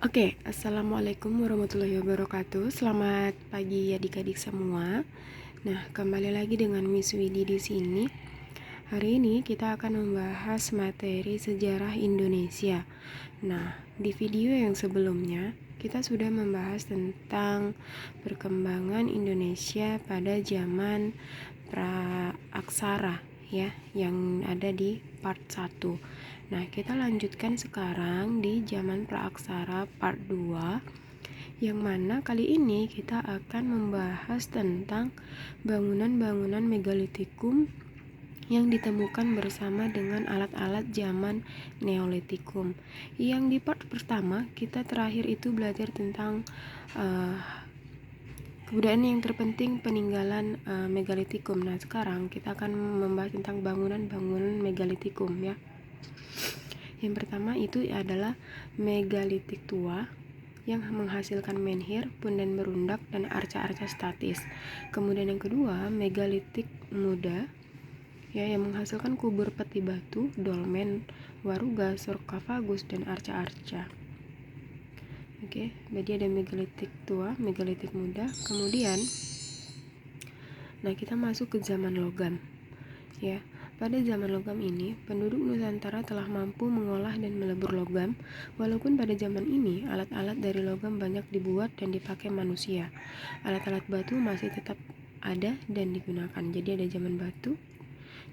Oke, assalamualaikum warahmatullahi wabarakatuh. Selamat pagi adik-adik semua. Nah, kembali lagi dengan Miss Widi di sini. Hari ini kita akan membahas materi sejarah Indonesia. Nah, di video yang sebelumnya kita sudah membahas tentang perkembangan Indonesia pada zaman pra-aksara ya, yang ada di part 1. Nah, kita lanjutkan sekarang di zaman pra-aksara part 2, yang mana kali ini kita akan membahas tentang bangunan-bangunan megalitikum yang ditemukan bersama dengan alat-alat zaman Neolitikum. Yang di part pertama kita terakhir itu belajar tentang kebudayaan yang terpenting peninggalan megalitikum. Nah, sekarang kita akan membahas tentang bangunan-bangunan megalitikum ya. Yang pertama itu adalah megalitik tua yang menghasilkan menhir, punden berundak, dan arca-arca statis. Kemudian yang kedua, megalitik muda ya, yang menghasilkan kubur peti batu, dolmen, waruga, sarkofagus, dan arca-arca. Oke, jadi ada megalitik tua, megalitik muda. Kemudian kita masuk ke zaman logam ya. Pada zaman logam ini, penduduk Nusantara telah mampu mengolah dan melebur logam, walaupun pada zaman ini alat-alat dari logam banyak dibuat dan dipakai manusia. Alat-alat batu masih tetap ada dan digunakan. Jadi ada zaman batu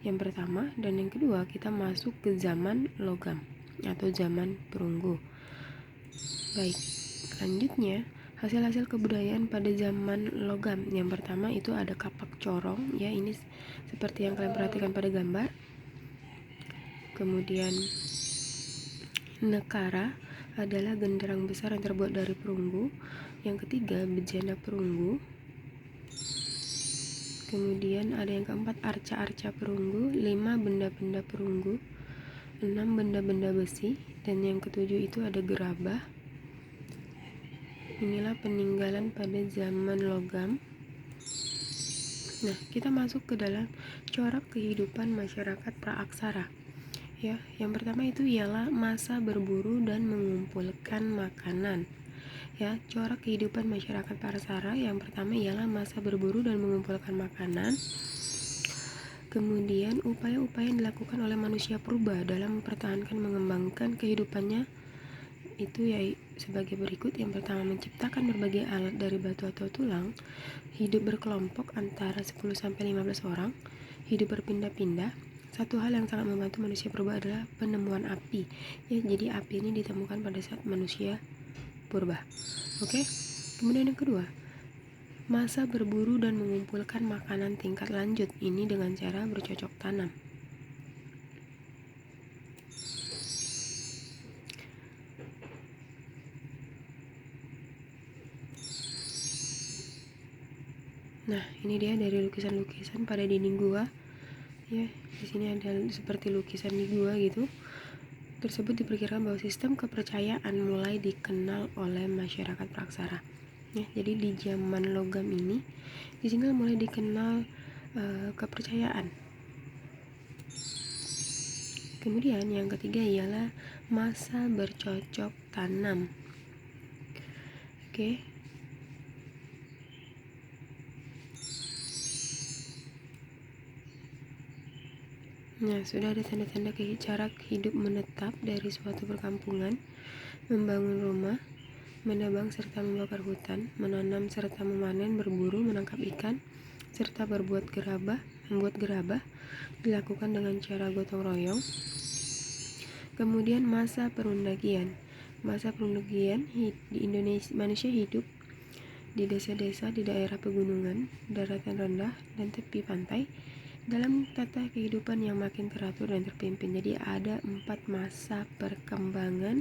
yang pertama, dan yang kedua kita masuk ke zaman logam atau zaman perunggu. Baik, selanjutnya hasil-hasil kebudayaan pada zaman logam. Yang pertama itu ada kapak corong ya, ini seperti yang kalian perhatikan pada gambar. Kemudian nekara adalah genderang besar yang terbuat dari perunggu. Yang ketiga bejana perunggu. Kemudian ada yang keempat arca-arca perunggu, 5 benda-benda perunggu, 6 benda-benda besi, dan yang ketujuh itu ada gerabah. Inilah peninggalan pada zaman logam. Nah, kita masuk ke dalam corak kehidupan masyarakat praaksara. Ya, yang pertama itu ialah masa berburu dan mengumpulkan makanan. Ya, corak kehidupan masyarakat praaksara yang pertama ialah masa berburu dan mengumpulkan makanan. Kemudian upaya-upaya yang dilakukan oleh manusia purba dalam mempertahankan mengembangkan kehidupannya itu ya sebagai berikut. Yang pertama, menciptakan berbagai alat dari batu atau tulang, hidup berkelompok antara 10-15 orang, hidup berpindah-pindah. Satu hal yang sangat membantu manusia purba adalah penemuan api ya, jadi api ini ditemukan pada saat manusia purba. Oke. Kemudian yang kedua, masa berburu dan mengumpulkan makanan tingkat lanjut, ini dengan cara bercocok tanam. Nah, ini dia dari lukisan-lukisan pada dinding gua. Ya, di sini ada seperti lukisan di gua gitu. Tersebut diperkirakan bahwa sistem kepercayaan mulai dikenal oleh masyarakat praaksara. Ya, jadi di zaman logam ini, di sini mulai dikenal kepercayaan. Kemudian yang ketiga ialah masa bercocok tanam. Oke. Nah, sudah ada tanda-tanda cara hidup menetap dari suatu perkampungan, membangun rumah, menebang serta membakar hutan, menanam serta memanen, berburu, menangkap ikan, serta membuat gerabah, dilakukan dengan cara gotong royong. Kemudian masa perundagian. Masa perundagian di Indonesia, manusia hidup di desa-desa di daerah pegunungan, daratan rendah, dan tepi pantai dalam tata kehidupan yang makin teratur dan terpimpin. Jadi ada 4 masa perkembangan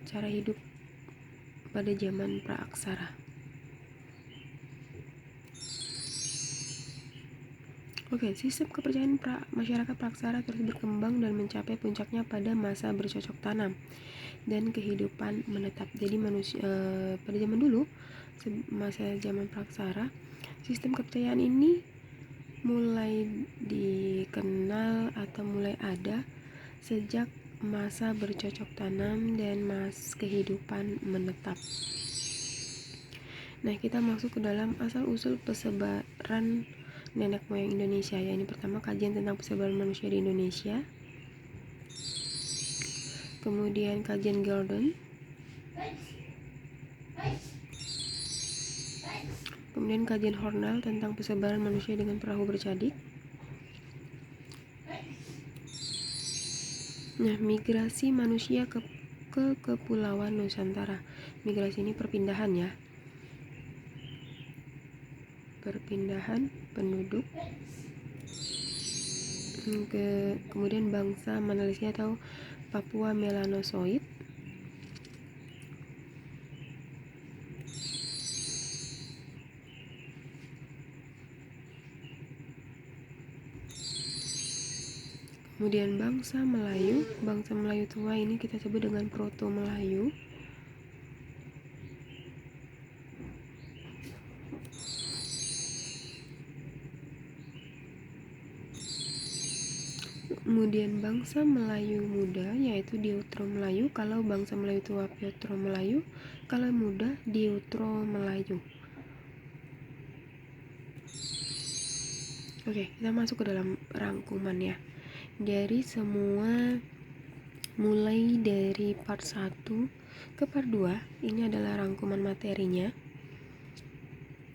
cara hidup pada zaman praaksara. Oke, sistem kepercayaan masyarakat praaksara terus berkembang dan mencapai puncaknya pada masa bercocok tanam dan kehidupan menetap. Jadi manusia pada zaman dulu, masa zaman praaksara, sistem kepercayaan ini mulai dikenal atau mulai ada sejak masa bercocok tanam, dan kehidupan menetap. Nah, kita masuk ke dalam asal-usul persebaran nenek moyang Indonesia ya. Ini pertama kajian tentang persebaran manusia di Indonesia. Kemudian kajian Gordon. Kemudian kajian Hornell tentang persebaran manusia dengan perahu bercadik. Nah, migrasi manusia ke Kepulauan Nusantara. Migrasi ini perpindahan ya. Perpindahan penduduk. Kemudian bangsa Malaysia atau Papua Melanosoid. Kemudian bangsa Melayu tua ini kita sebut dengan Proto Melayu. Kemudian bangsa Melayu muda yaitu Deutero Melayu, kalau bangsa Melayu tua Piotro Melayu, kalau muda Deutero Melayu. Oke, kita masuk ke dalam rangkuman ya. Dari semua, mulai dari part 1 ke part 2, ini adalah rangkuman materinya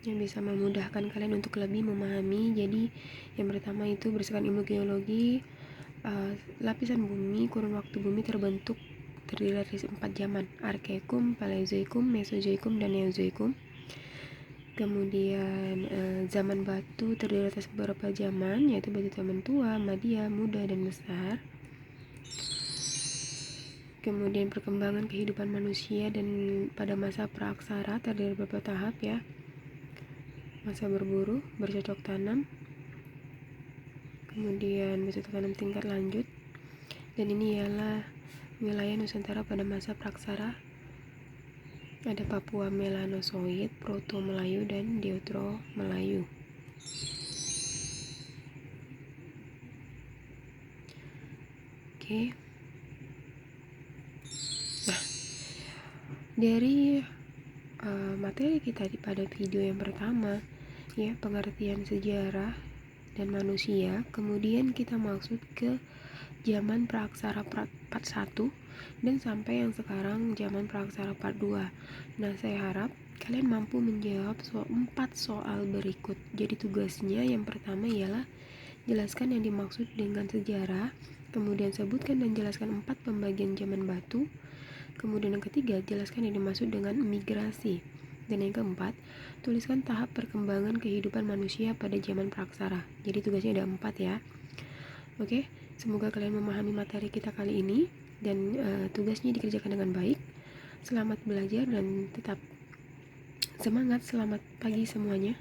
yang bisa memudahkan kalian untuk lebih memahami. Jadi yang pertama itu berdasarkan ilmu geologi, lapisan bumi, kurun waktu bumi terdiri dari 4 zaman: Archeum, Paleozoikum, Mesozoikum, dan Neozoikum. Kemudian zaman batu terdiri atas beberapa zaman, yaitu batu zaman tua, Madia, muda, dan besar. Kemudian perkembangan kehidupan manusia dan pada masa praaksara terdiri dari beberapa tahap ya. Masa berburu, bercocok tanam, kemudian bercocok tanam tingkat lanjut, dan ini ialah wilayah Nusantara pada masa praaksara. Ada Papua Melanosoid, Proto Melayu, dan Deutero Melayu. Oke. Nah, dari materi kita pada video yang pertama ya, pengertian sejarah dan manusia, kemudian kita masuk ke zaman praaksara part 1 dan sampai yang sekarang zaman praaksara part 2. Nah, saya harap kalian mampu menjawab 4 soal berikut. Jadi tugasnya yang pertama ialah jelaskan yang dimaksud dengan sejarah, kemudian sebutkan dan jelaskan 4 pembagian zaman batu, kemudian yang ketiga jelaskan yang dimaksud dengan migrasi, dan yang keempat tuliskan tahap perkembangan kehidupan manusia pada zaman praaksara. Jadi tugasnya ada 4 ya. Oke, semoga kalian memahami materi kita kali ini dan tugasnya dikerjakan dengan baik. Selamat belajar dan tetap semangat. Selamat pagi semuanya.